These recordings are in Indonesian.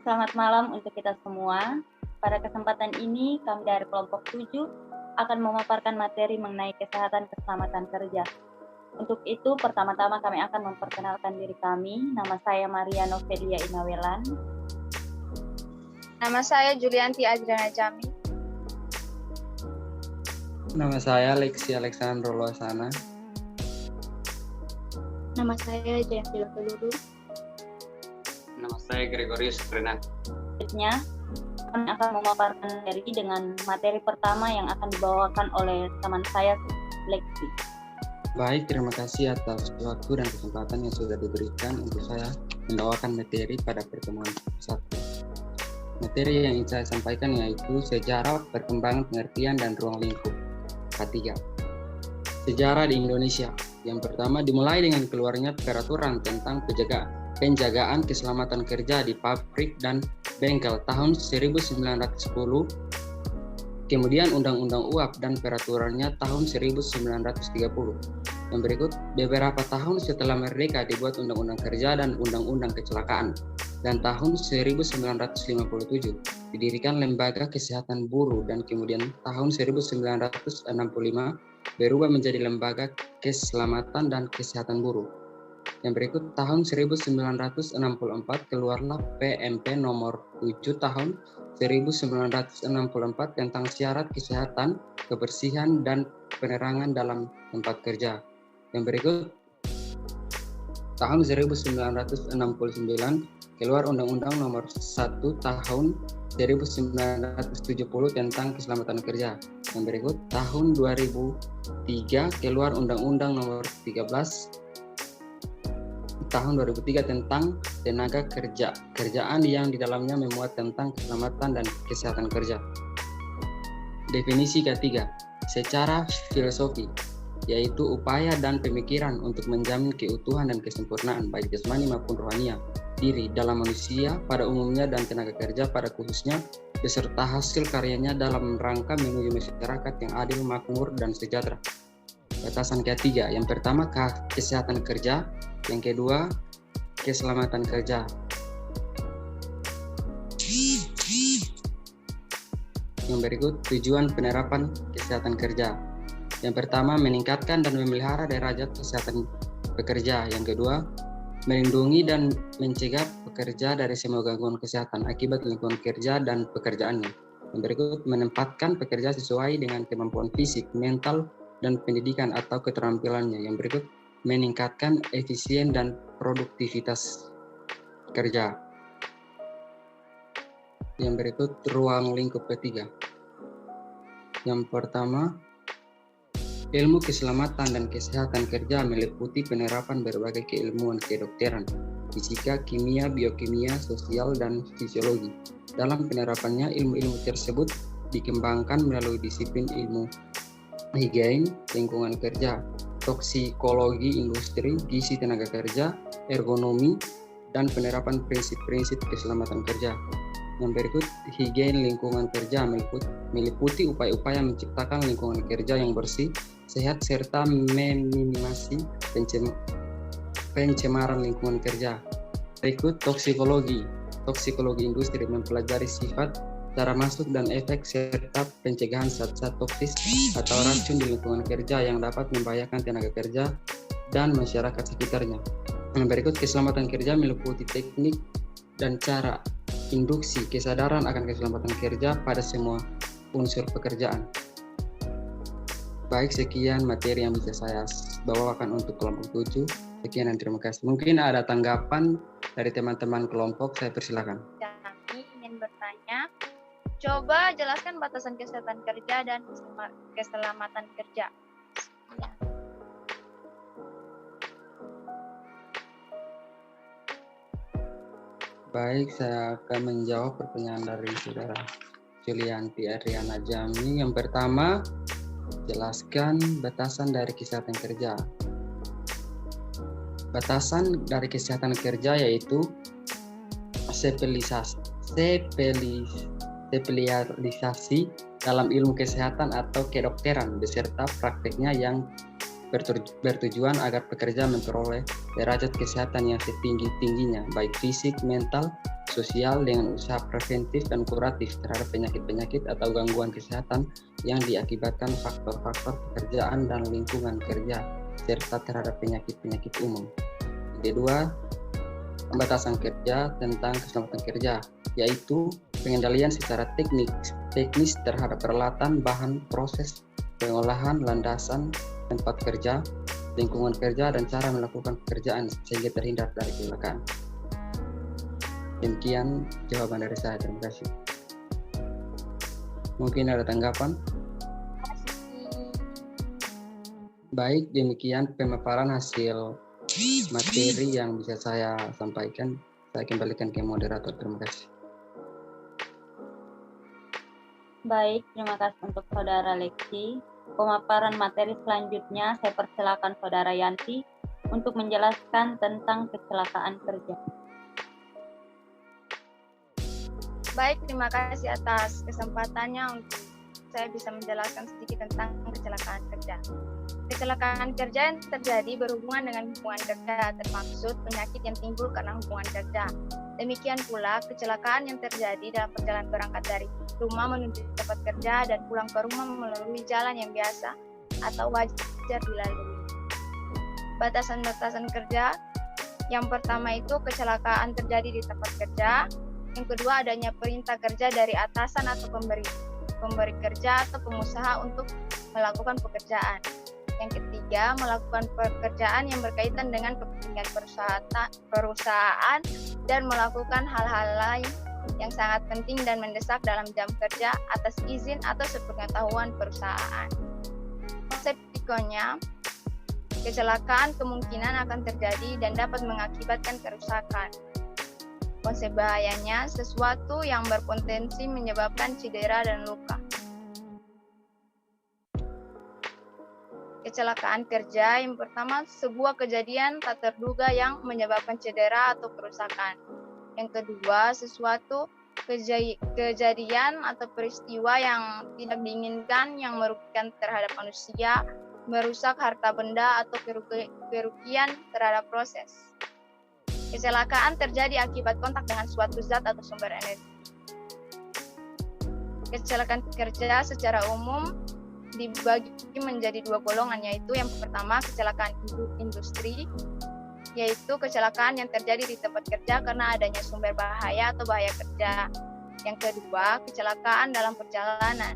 Selamat malam untuk kita semua. Pada kesempatan ini, kami dari kelompok 7 akan memaparkan materi mengenai kesehatan keselamatan kerja. Untuk itu, pertama-tama kami akan memperkenalkan diri kami. Nama saya Maria Novelia Inawelan. Nama saya Julianti Adriana Jami. Nama saya Alexi Alexandro Losana. Nama saya Jayanti Peluru. Nama saya Gregorius Renat. Selanjutnya, kami akan memaparkan materi dengan materi pertama yang akan dibawakan oleh teman saya, Lexi. Baik, terima kasih atas waktu dan kesempatan yang sudah diberikan untuk saya membawakan materi pada pertemuan satu. Materi yang ingin saya sampaikan yaitu sejarah perkembangan pengertian dan ruang lingkup. K3. Sejarah di Indonesia. Yang pertama dimulai dengan keluarnya peraturan tentang penjagaan keselamatan kerja di pabrik dan bengkel tahun 1910, kemudian Undang-Undang UAP dan peraturannya tahun 1930. Yang berikut, beberapa tahun setelah merdeka dibuat Undang-Undang Kerja dan Undang-Undang Kecelakaan, dan tahun 1957 didirikan Lembaga Kesehatan Buruh, dan kemudian tahun 1965 berubah menjadi Lembaga Keselamatan dan Kesehatan Buruh. Yang berikut, tahun 1964 keluarlah PMP nomor 7 tahun 1964 tentang syarat kesehatan, kebersihan, dan penerangan dalam tempat kerja. Yang berikut, tahun 1969 keluar Undang-Undang nomor 1 tahun 1970 tentang keselamatan kerja. Yang berikut, tahun 2003 keluar Undang-Undang nomor 13 tahun 2003 tentang tenaga kerjaan yang di dalamnya memuat tentang keselamatan dan kesehatan kerja. Definisi ketiga, secara filosofi, yaitu upaya dan pemikiran untuk menjamin keutuhan dan kesempurnaan baik jasmani maupun rohania diri dalam manusia pada umumnya dan tenaga kerja pada khususnya, beserta hasil karyanya dalam rangka menuju masyarakat yang adil, makmur, dan sejahtera. Batasan ketiga, yang pertama kesehatan kerja, yang kedua keselamatan kerja. Yang berikut, tujuan penerapan kesehatan kerja. Yang pertama, meningkatkan dan memelihara derajat kesehatan pekerja. Yang kedua, melindungi dan mencegah pekerja dari semua gangguan kesehatan akibat lingkungan kerja dan pekerjaannya. Yang berikut, menempatkan pekerja sesuai dengan kemampuan fisik, mental, dan pendidikan atau keterampilannya. Yang berikut, meningkatkan efisien dan produktivitas kerja. Yang berikut, ruang lingkup ketiga. Yang pertama, ilmu keselamatan dan kesehatan kerja meliputi penerapan berbagai keilmuan kedokteran, fisika, kimia, biokimia, sosial, dan fisiologi. Dalam penerapannya, ilmu-ilmu tersebut dikembangkan melalui disiplin ilmu higien, lingkungan kerja, toksikologi industri, gizi tenaga kerja, ergonomi, dan penerapan prinsip-prinsip keselamatan kerja. Yang berikut, higien lingkungan kerja meliputi upaya-upaya menciptakan lingkungan kerja yang bersih, sehat, serta meminimasi pencemaran lingkungan kerja. Berikut, toksikologi industri mempelajari sifat, cara masuk dan efek serta pencegahan zat-zat toksis atau racun di lingkungan kerja yang dapat membahayakan tenaga kerja dan masyarakat sekitarnya. Yang berikut, keselamatan kerja meliputi teknik dan cara induksi kesadaran akan keselamatan kerja pada semua unsur pekerjaan. Baik, sekian materi yang bisa saya bawakan untuk kelompok 7. Sekian dan terima kasih. Mungkin ada tanggapan dari teman-teman kelompok, saya persilakan. Kami ingin bertanya, coba jelaskan batasan kesehatan kerja dan keselamatan kerja. Ya. Baik, saya akan menjawab pertanyaan dari saudara Julianti Adriana Jami. Yang pertama, jelaskan batasan dari kesehatan kerja. Batasan dari kesehatan kerja yaitu spesialisasi dalam ilmu kesehatan atau kedokteran beserta prakteknya yang bertujuan agar pekerja memperoleh derajat kesehatan yang setinggi-tingginya, baik fisik, mental, sosial dengan usaha preventif dan kuratif terhadap penyakit-penyakit atau gangguan kesehatan yang diakibatkan faktor-faktor pekerjaan dan lingkungan kerja serta terhadap penyakit-penyakit umum. Kedua, pembatasan kerja tentang keselamatan kerja, yaitu pengendalian secara teknis terhadap peralatan, bahan, proses, pengolahan, landasan, tempat kerja, lingkungan kerja, dan cara melakukan pekerjaan sehingga terhindar dari kecelakaan. Demikian jawaban dari saya. Terima kasih. Mungkin ada tanggapan? Baik, demikian pemaparan hasil materi yang bisa saya sampaikan. Saya kembalikan ke moderator. Terima kasih. Baik, terima kasih untuk Saudara Lexi. Pemaparan materi selanjutnya saya persilakan Saudara Yanti untuk menjelaskan tentang kecelakaan kerja. Baik, terima kasih atas kesempatannya untuk saya bisa menjelaskan sedikit tentang kecelakaan kerja. Kecelakaan kerja yang terjadi berhubungan dengan hubungan kerja, termaksud penyakit yang timbul karena hubungan kerja. Demikian pula kecelakaan yang terjadi dalam perjalanan berangkat dari rumah menuju tempat kerja dan pulang ke rumah melalui jalan yang biasa atau wajar dilalui. Batasan-batasan kerja, yang pertama itu kecelakaan terjadi di tempat kerja. Yang kedua, adanya perintah kerja dari atasan atau pemberi kerja atau pengusaha untuk melakukan pekerjaan. Yang ketiga, melakukan pekerjaan yang berkaitan dengan kepentingan perusahaan dan melakukan hal-hal lain yang sangat penting dan mendesak dalam jam kerja atas izin atau sepengetahuan perusahaan. Konsep risikonya, kecelakaan kemungkinan akan terjadi dan dapat mengakibatkan kerusakan. Konsep bahayanya, sesuatu yang berpotensi menyebabkan cedera dan luka. Kecelakaan kerja yang pertama, sebuah kejadian tak terduga yang menyebabkan cedera atau kerusakan. Yang kedua, sesuatu kejadian atau peristiwa yang tidak diinginkan yang merugikan terhadap manusia, merusak harta benda atau kerugian terhadap proses. Kecelakaan terjadi akibat kontak dengan suatu zat atau sumber energi. Kecelakaan kerja secara umum dibagi menjadi dua golongan, yaitu yang pertama kecelakaan industri, yaitu kecelakaan yang terjadi di tempat kerja karena adanya sumber bahaya atau bahaya kerja. Yang kedua, kecelakaan dalam perjalanan,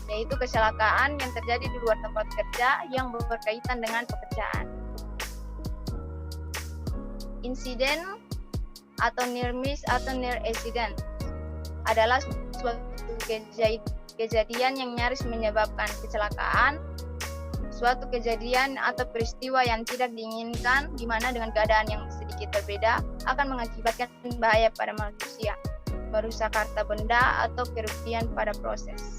yaitu kecelakaan yang terjadi di luar tempat kerja yang berkaitan dengan pekerjaan. Insiden atau near miss atau near accident adalah suatu kejadian yang nyaris menyebabkan kecelakaan, suatu kejadian atau peristiwa yang tidak diinginkan di mana dengan keadaan yang sedikit berbeda akan mengakibatkan bahaya pada manusia, merusak harta benda atau kerugian pada proses.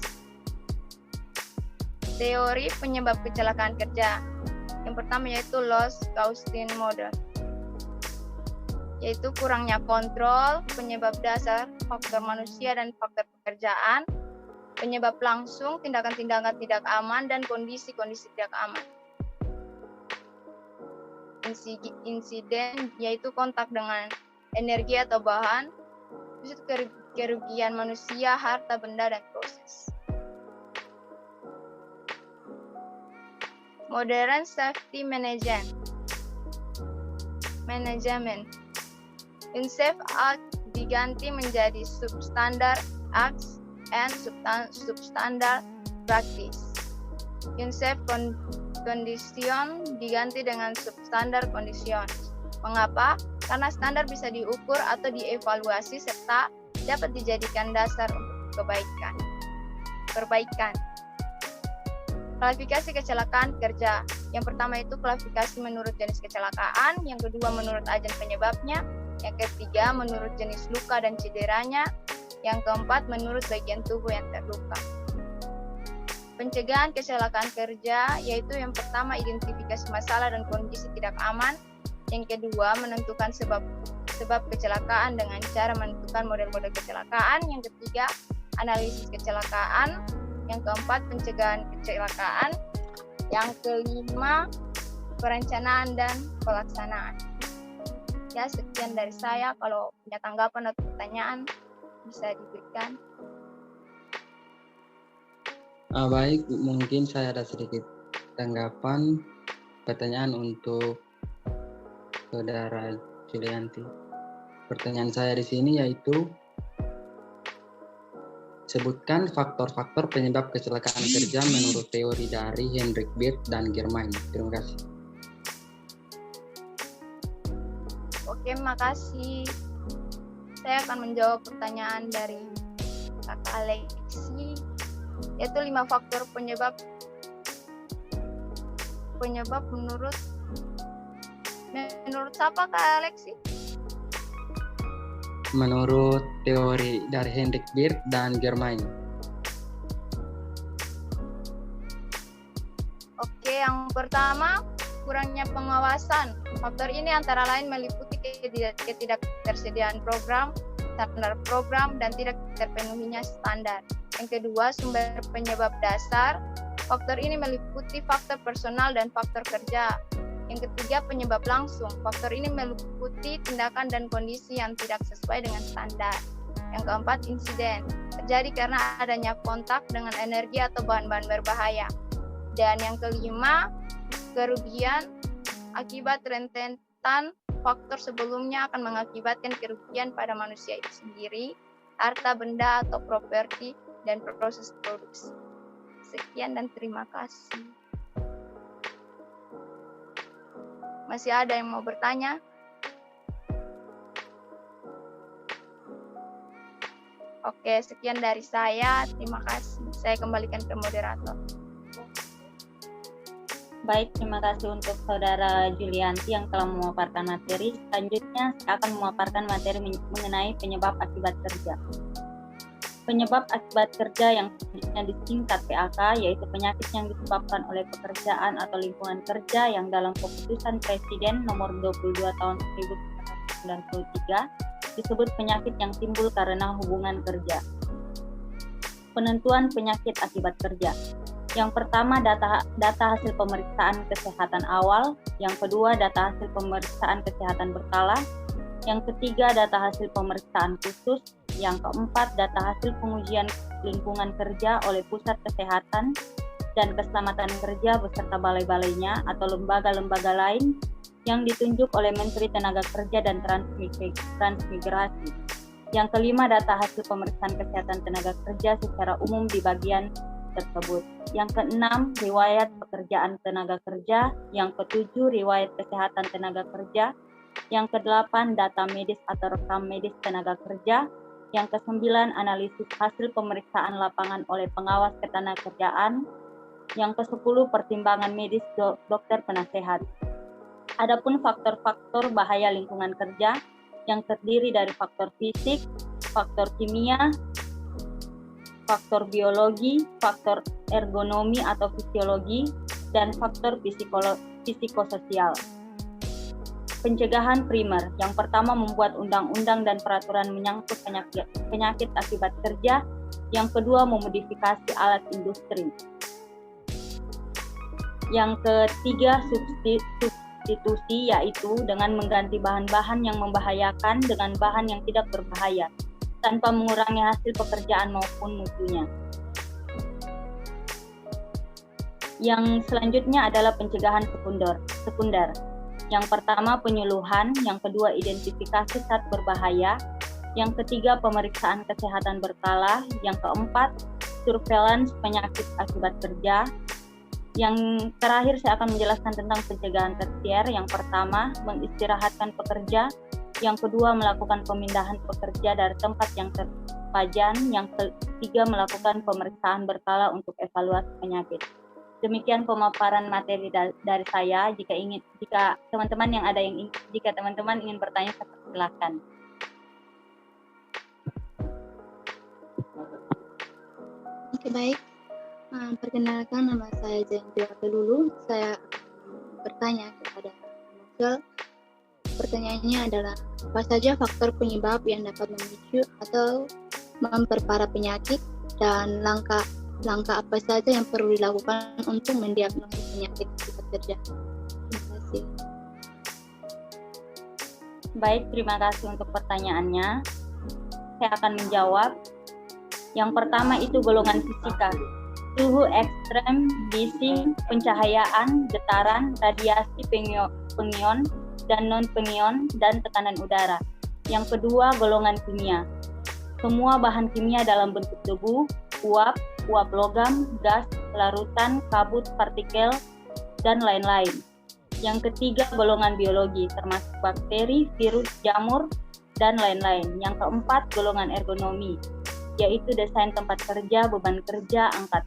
Teori penyebab kecelakaan kerja. Yang pertama yaitu loss causing model, yaitu kurangnya kontrol, penyebab dasar, faktor manusia dan faktor pekerjaan, penyebab langsung, tindakan-tindakan tidak aman, dan kondisi-kondisi tidak aman. Insiden yaitu kontak dengan energi atau bahan, kerugian manusia, harta benda, dan proses. Modern Safety Management. UNSAFE Act diganti menjadi Substandard Acts and Substandard Practice. UNSAFE Condition diganti dengan Substandard Conditions. Mengapa? Karena standar bisa diukur atau dievaluasi serta dapat dijadikan dasar untuk perbaikan. Klasifikasi kecelakaan kerja. Yang pertama itu klasifikasi menurut jenis kecelakaan, yang kedua menurut agen penyebabnya, yang ketiga menurut jenis luka dan cederanya, yang keempat menurut bagian tubuh yang terluka. Pencegahan kecelakaan kerja yaitu yang pertama identifikasi masalah dan kondisi tidak aman, yang kedua menentukan sebab kecelakaan dengan cara menentukan model-model kecelakaan, yang ketiga analisis kecelakaan, yang keempat pencegahan kecelakaan, yang kelima perencanaan dan pelaksanaan. Ya, sekian dari saya. Kalau punya tanggapan atau pertanyaan bisa diberikan. Baik, mungkin saya ada sedikit tanggapan pertanyaan untuk Saudara Julianti. Pertanyaan saya di sini yaitu, sebutkan faktor-faktor penyebab kecelakaan kerja menurut teori dari Hendrik Beard dan Germain. Terima kasih. Oke, makasih. Saya akan menjawab pertanyaan dari Kakak Alexi, yaitu 5 faktor penyebab menurut siapa Kak Alexi? Menurut teori dari Hendrik Beard dan Germain. Oke, yang pertama, kurangnya pengawasan. Faktor ini antara lain meliputi ketidaktersediaan program, standar program, dan tidak terpenuhinya standar. Yang kedua, sumber penyebab dasar. Faktor ini meliputi faktor personal dan faktor kerja. Yang ketiga, penyebab langsung. Faktor ini meliputi tindakan dan kondisi yang tidak sesuai dengan standar. Yang keempat, insiden. Terjadi karena adanya kontak dengan energi atau bahan-bahan berbahaya. Dan yang kelima, kerugian akibat rentetan faktor sebelumnya akan mengakibatkan kerugian pada manusia itu sendiri, harta benda atau properti, dan proses produksi. Sekian dan terima kasih. Masih ada yang mau bertanya? Oke, sekian dari saya. Terima kasih. Saya kembalikan ke moderator. Baik, terima kasih untuk Saudara Julianti yang telah memaparkan materi. Selanjutnya, saya akan memaparkan materi mengenai penyebab akibat kerja. Penyebab akibat kerja yang selanjutnya disingkat PAK, yaitu penyakit yang disebabkan oleh pekerjaan atau lingkungan kerja yang dalam keputusan Presiden nomor 22 tahun 1993 disebut penyakit yang timbul karena hubungan kerja. Penentuan penyakit akibat kerja. Yang pertama, data hasil pemeriksaan kesehatan awal. Yang kedua, data hasil pemeriksaan kesehatan berkala. Yang ketiga, data hasil pemeriksaan khusus. Yang keempat, data hasil pengujian lingkungan kerja oleh Pusat Kesehatan dan Keselamatan Kerja beserta balai-balainya atau lembaga-lembaga lain yang ditunjuk oleh Menteri Tenaga Kerja dan Transmigrasi. Yang kelima, data hasil pemeriksaan kesehatan tenaga kerja secara umum di bagian tersebut. Yang keenam, riwayat pekerjaan tenaga kerja. Yang ketujuh, riwayat kesehatan tenaga kerja. Yang kedelapan, data medis atau rekam medis tenaga kerja. Yang kesembilan, analisis hasil pemeriksaan lapangan oleh pengawas ketenagakerjaan. Yang kesepuluh, pertimbangan medis dokter penasehat. Adapun faktor-faktor bahaya lingkungan kerja yang terdiri dari faktor fisik, faktor kimia, faktor biologi, faktor ergonomi atau fisiologi, dan faktor psikososial. Pencegahan primer. Yang pertama, membuat undang-undang dan peraturan menyangkut penyakit akibat kerja. Yang kedua, memodifikasi alat industri. Yang ketiga, substitusi, yaitu dengan mengganti bahan-bahan yang membahayakan dengan bahan yang tidak berbahaya, tanpa mengurangi hasil pekerjaan maupun mutunya. Yang selanjutnya adalah pencegahan sekunder. Yang pertama, penyuluhan. Yang kedua, identifikasi zat berbahaya. Yang ketiga, pemeriksaan kesehatan berkala. Yang keempat, surveillance penyakit akibat kerja. Yang terakhir, saya akan menjelaskan tentang pencegahan tersier. Yang pertama, mengistirahatkan pekerja. Yang kedua, melakukan pemindahan pekerja dari tempat yang terpajan. Yang ketiga, melakukan pemeriksaan berkala untuk evaluasi penyakit. Demikian pemaparan materi dari saya. Jika teman-teman ingin bertanya, silakan. Oke, baik. Perkenalkan, nama saya Jenjua Pelulu. Saya bertanya kepada Novel. Pertanyaannya adalah, apa saja faktor penyebab yang dapat memicu atau memperparah penyakit, dan langkah apa saja yang perlu dilakukan untuk mendiagnosis penyakit akibat kerja? Terima kasih. Baik, terima kasih untuk pertanyaannya. Saya akan menjawab. Yang pertama itu golongan fisika. Suhu ekstrem, bising, pencahayaan, getaran, radiasi pengion dan non-pengion, dan tekanan udara. Yang kedua, golongan kimia. Semua bahan kimia dalam bentuk debu, uap logam, gas, larutan, kabut, partikel, dan lain-lain. Yang ketiga, golongan biologi, termasuk bakteri, virus, jamur, dan lain-lain. Yang keempat, golongan ergonomi, yaitu desain tempat kerja, beban kerja, angkat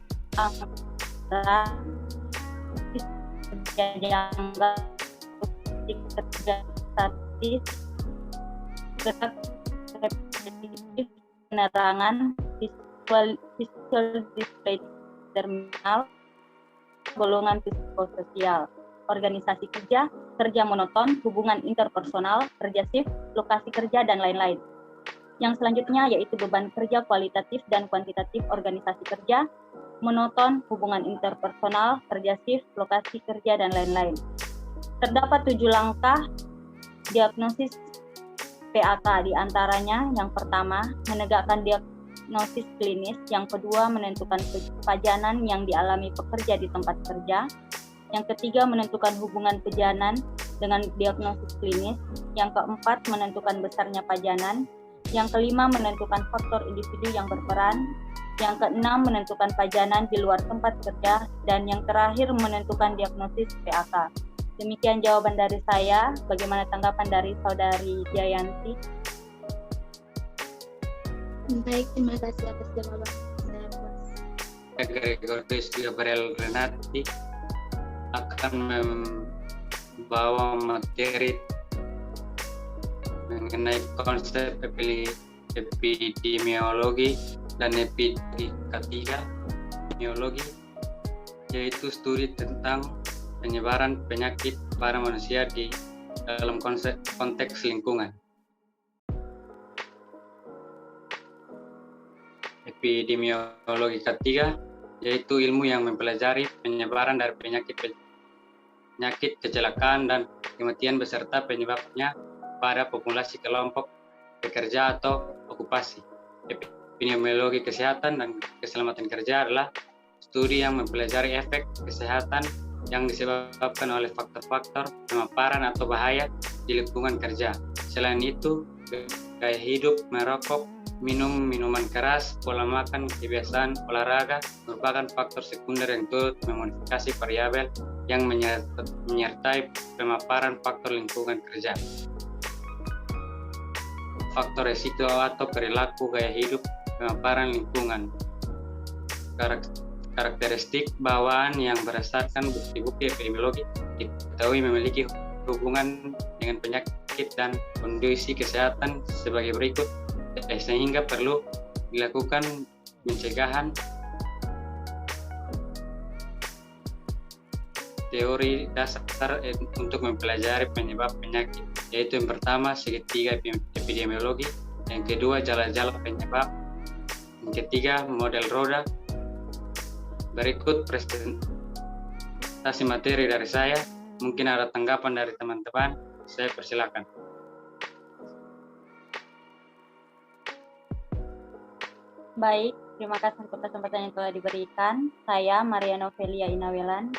kerja jangka, kerja statis, gerak repetitif, penerangan, visual display terminal, golongan psikososial, organisasi kerja, kerja monoton, hubungan interpersonal, kerja shift, lokasi kerja, dan lain-lain. Yang selanjutnya yaitu beban kerja kualitatif dan kuantitatif organisasi kerja, monoton, hubungan interpersonal, kerja shift, lokasi kerja, dan lain-lain. Terdapat 7 langkah diagnosis PAK, diantaranya yang pertama menegakkan diagnosis klinis, yang kedua menentukan pajanan yang dialami pekerja di tempat kerja, yang ketiga menentukan hubungan pejanan dengan diagnosis klinis, yang keempat menentukan besarnya pajanan, yang kelima menentukan faktor individu yang berperan, yang keenam menentukan pajanan di luar tempat kerja, dan yang terakhir menentukan diagnosis PAK. Demikian jawaban dari saya. Bagaimana tanggapan dari Saudari Jayanti? Baik, terima kasih atas jawaban. Saya puas. Gregoris Gabriel Renati akan membawa materi mengenai konsep epidemiologi dan epidemiologi, yaitu studi tentang penyebaran penyakit pada manusia di dalam konteks lingkungan. Epidemiologi ketiga yaitu ilmu yang mempelajari penyebaran dari penyakit, kecelakaan, dan kematian beserta penyebabnya pada populasi kelompok pekerja atau okupasi. Epidemiologi kesehatan dan keselamatan kerja adalah studi yang mempelajari efek kesehatan yang disebabkan oleh faktor-faktor pemaparan atau bahaya di lingkungan kerja. Selain itu, gaya hidup, merokok, minum minuman keras, pola makan, kebiasaan olahraga merupakan faktor sekunder yang turut memodifikasi variabel yang menyertai pemaparan faktor lingkungan kerja. Faktor resiko atau perilaku gaya hidup pemaparan lingkungan. Karakteristik bawaan yang berdasarkan bukti-bukti epidemiologi diketahui memiliki hubungan dengan penyakit dan kondisi kesehatan sebagai berikut, sehingga perlu dilakukan pencegahan. Teori dasar untuk mempelajari penyebab penyakit, yaitu yang pertama segitiga epidemiologi, yang kedua jala-jala penyebab, yang ketiga model roda. Berikut presentasi materi dari saya. Mungkin ada tanggapan dari teman-teman, saya persilakan. Baik, terima kasih untuk kesempatan yang telah diberikan. Saya Maria Novelia Inawelan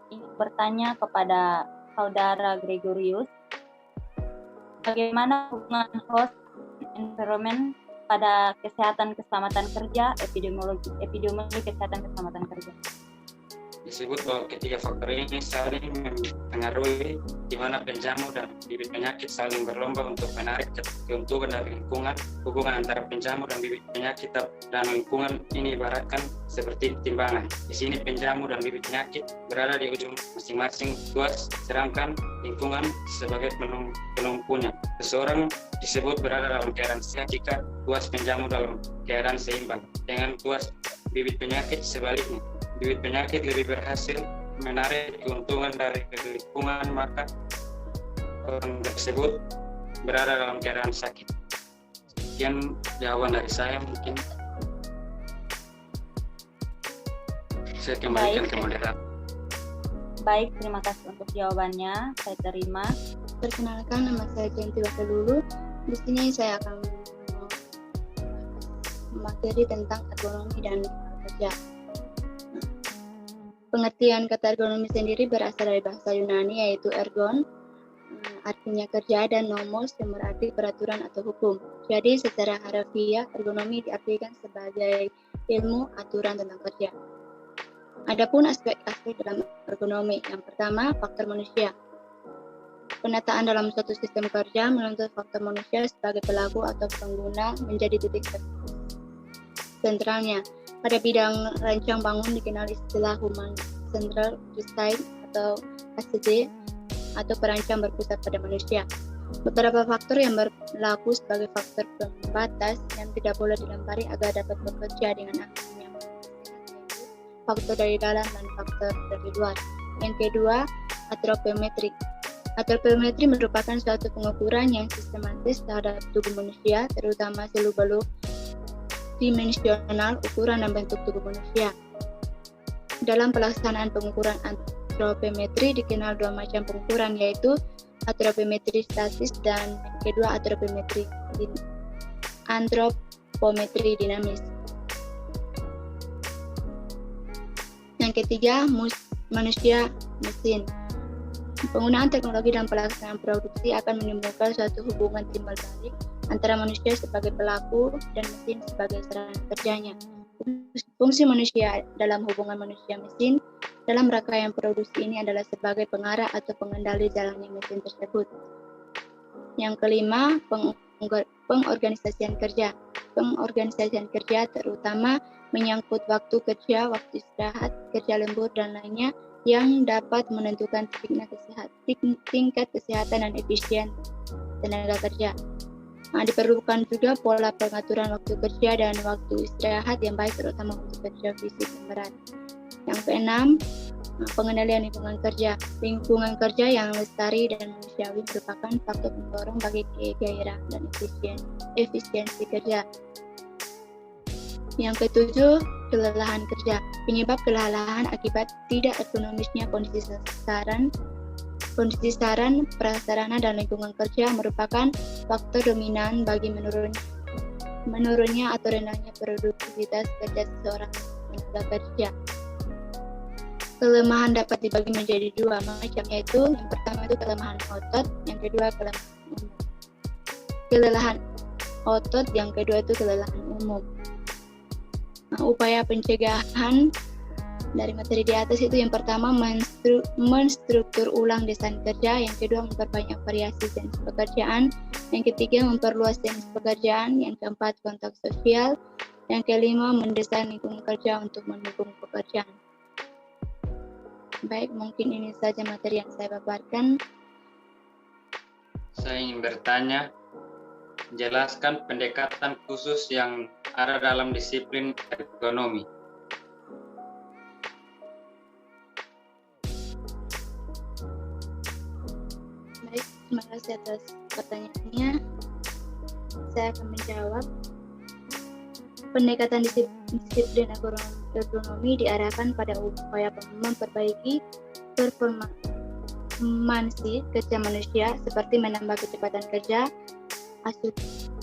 ingin bertanya kepada Saudara Gregorius, bagaimana hubungan host environment pada kesehatan keselamatan kerja, epidemiologi kesehatan keselamatan kerja? Disebut bahwa ketiga faktor ini saling mempengaruhi, di mana penjamu dan bibit penyakit saling berlomba untuk menarik keuntungan dari lingkungan. Hubungan antara penjamu dan bibit penyakit dan lingkungan ini ibaratkan seperti timbangan. Di sini penjamu dan bibit penyakit berada di ujung masing-masing tuas, sedangkan lingkungan sebagai penumpunya. Seseorang disebut berada dalam keadaan sehat jika tuas penjamu dalam keadaan seimbang, dengan tuas bibit penyakit sebaliknya. Bibit penyakit lebih berhasil menarik keuntungan dari lingkungan, maka orang tersebut berada dalam keadaan sakit. Sekian jawaban dari saya, mungkin saya kembalikan ke moderator. Baik, terima kasih untuk jawabannya, saya terima. Perkenalkan, nama saya Jayanti Wakelulu. Di sini saya akan materi tentang ergonomi dan kerja. Pengertian kata ergonomi sendiri berasal dari bahasa Yunani yaitu ergon, artinya kerja, dan nomos yang berarti peraturan atau hukum. Jadi secara harfiah ergonomi diartikan sebagai ilmu aturan tentang kerja. Adapun aspek-aspek dalam ergonomi, yang pertama faktor manusia. Penataan dalam suatu sistem kerja menuntut faktor manusia sebagai pelaku atau pengguna menjadi titik sentralnya. Pada bidang rancang bangun dikenal istilah Human Central Design atau HCD atau perancang berpusat pada manusia. Beberapa faktor yang berlaku sebagai faktor pembatas yang tidak boleh dilempari agar dapat bekerja dengan aman, faktor dari dalam dan faktor dari luar. Yang kedua, antropometri. Antropometri merupakan suatu pengukuran yang sistematis terhadap tubuh manusia, terutama seluk-beluk dimensional, ukuran dan bentuk tubuh manusia. Dalam pelaksanaan pengukuran antropometri dikenal dua macam pengukuran, yaitu antropometri statis dan kedua antropometri dinamis. Yang ketiga, manusia mesin. Penggunaan teknologi dalam pelaksanaan produksi akan menimbulkan suatu hubungan timbal balik antara manusia sebagai pelaku dan mesin sebagai sarana kerjanya. Fungsi manusia dalam hubungan manusia-mesin dalam rangkaian produksi ini adalah sebagai pengarah atau pengendali jalannya mesin tersebut. Yang kelima, pengorganisasian kerja. Pengorganisasian kerja terutama menyangkut waktu kerja, waktu istirahat, kerja lembur, dan lainnya yang dapat menentukan tingkat kesehatan dan efisien tenaga kerja. Diperlukan juga pola pengaturan waktu kerja dan waktu istirahat yang baik, terutama untuk kerja fisik yang berat. Yang keenam, pengendalian lingkungan kerja. Lingkungan kerja yang lestari dan manusiawi merupakan faktor pendorong bagi kegairahan dan efisiensi kerja. Yang ketujuh, kelelahan kerja. Penyebab kelelahan akibat tidak ergonomisnya kondisi saran, prasarana, dan lingkungan kerja merupakan faktor dominan bagi menurunnya atau rendahnya produktivitas kerja seseorang tenaga kerja. Kelemahan dapat dibagi menjadi dua macam, yaitu yang pertama itu kelemahan otot, yang kedua kelelahan otot, yang kedua itu kelelahan umum. Upaya pencegahan dari materi di atas itu yang pertama menstruktur ulang desain kerja, yang kedua memperbanyak variasi jenis pekerjaan, yang ketiga memperluas jenis pekerjaan, yang keempat kontak sosial, yang kelima mendesain lingkungan kerja untuk mendukung pekerjaan. Baik, mungkin ini saja materi yang saya paparkan. Saya ingin bertanya, jelaskan pendekatan khusus yang ada dalam disiplin ergonomi. Baik, terima kasih atas pertanyaannya. Saya akan menjawab. Pendekatan disiplin ergonomi diarahkan pada upaya memperbaiki performansi kerja manusia seperti menambah kecepatan kerja,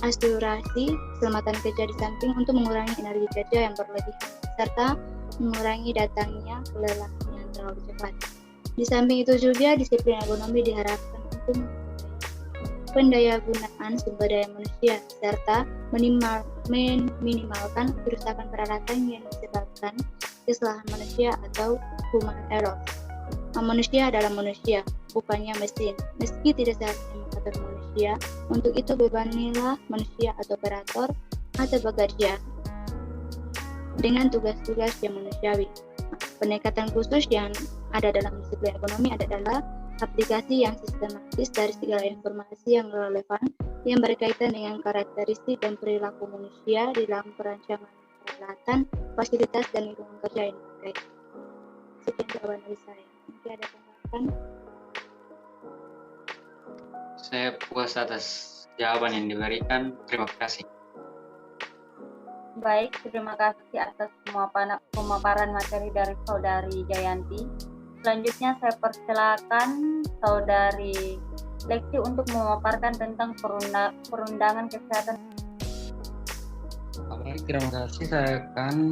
akurasi, keselamatan kerja di samping untuk mengurangi energi kerja yang berlebihan serta mengurangi datangnya kelelahan yang terlalu cepat. Di samping itu juga disiplin ergonomi diharapkan untuk pendayagunaan sumber daya manusia serta minimalkan kerusakan peralatan yang disebabkan kesalahan manusia atau human error. Manusia adalah manusia, bukannya mesin. Meski tidak seharusnya mengatur manusia, untuk itu bebanilah manusia atau operator atau bekerja dengan tugas-tugas yang manusiawi. Pendekatan khusus yang ada dalam disiplin ekonomi adalah aplikasi yang sistematis dari segala informasi yang relevan yang berkaitan dengan karakteristik dan perilaku manusia di dalam perancangan peralatan, fasilitas, dan lingkungan kerja yang terkait. Sekian jawaban dari saya. Mungkin ada tanggapan? Saya puas atas jawaban yang diberikan. Terima kasih. Baik, terima kasih atas pemaparan materi dari Saudari Jayanti. Selanjutnya saya persilakan Saudari Lexi untuk memaparkan tentang perundangan kesehatan. Baik, terima kasih. Saya akan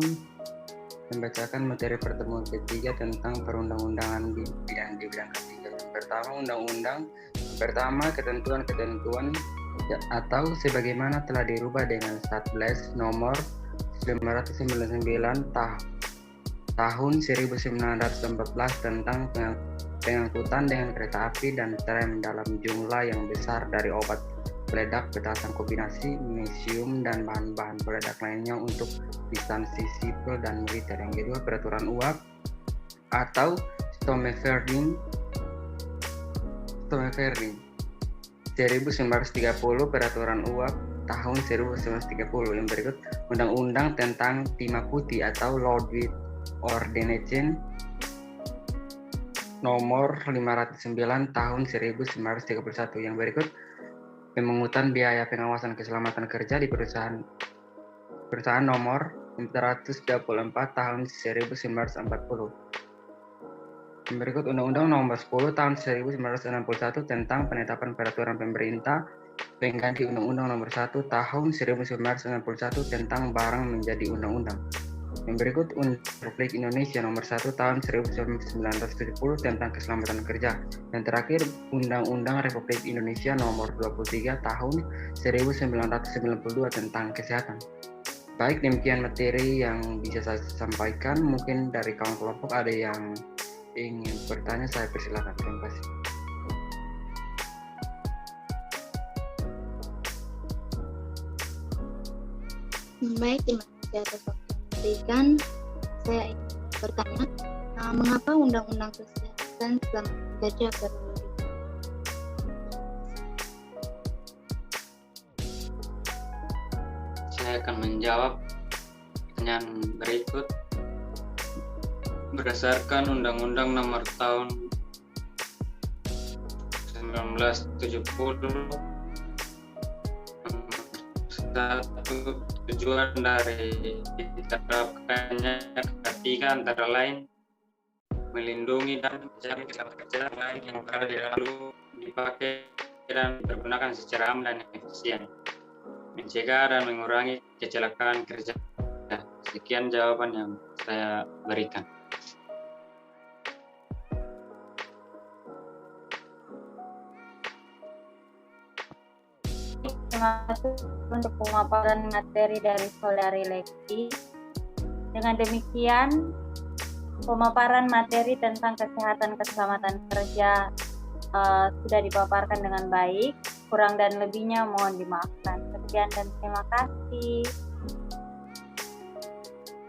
membacakan materi pertemuan ketiga tentang perundang-undangan di bidang ketiga. Yang pertama, undang-undang. Pertama, ketentuan-ketentuan atau sebagaimana telah dirubah dengan Satgas nomor 599 tahun 1914 tentang pengangkutan dengan kereta api dan tram dalam jumlah yang besar dari obat peledak, petasan kombinasi, magnesium, dan bahan-bahan peledak lainnya untuk instansi sipil dan militer. Yang kedua, peraturan UAP atau Stommeverordnung 1930, peraturan UAP tahun 1930. Yang berikut, undang-undang tentang timah putih atau Ludwig Ordonnanz nomor 509 tahun 1931. Yang berikut, pemungutan biaya pengawasan keselamatan kerja di perusahaan nomor 434 tahun 1940. Yang berikut, Undang-Undang nomor 10 tahun 1961 tentang penetapan peraturan pemerintah pengganti Undang-Undang nomor 1 tahun 1991 tentang barang menjadi undang-undang. Yang berikut, Undang-Undang Republik Indonesia nomor 1 tahun 1970 tentang keselamatan kerja. Dan terakhir, Undang-Undang Republik Indonesia nomor 23 tahun 1992 tentang kesehatan. Baik, demikian materi yang bisa saya sampaikan. Mungkin dari kawan kelompok ada yang ingin bertanya, saya persilakan. Terima kasih. Baik, terima kasih atas waktu yang diberikan. Saya ingin bertanya, mengapa Undang-Undang Kesehatan Selama Kerja perlu dirubah? Saya akan menjawab pertanyaan berikut. Berdasarkan Undang-Undang nomor tahun 1970, satu tujuan dari diterapkannya ketiga antara lain melindungi dan mencari kerja lain yang berada di lalu dipakai dan digunakan secara aman dan efisien, mencegah dan mengurangi kecelakaan kerja. Sekian jawaban yang saya berikan. Terima kasih untuk pemaparan materi dari Saudari Lexi. Dengan demikian, pemaparan materi tentang kesehatan keselamatan kerja sudah dipaparkan dengan baik. Kurang dan lebihnya mohon dimaafkan. Sekian dan terima kasih.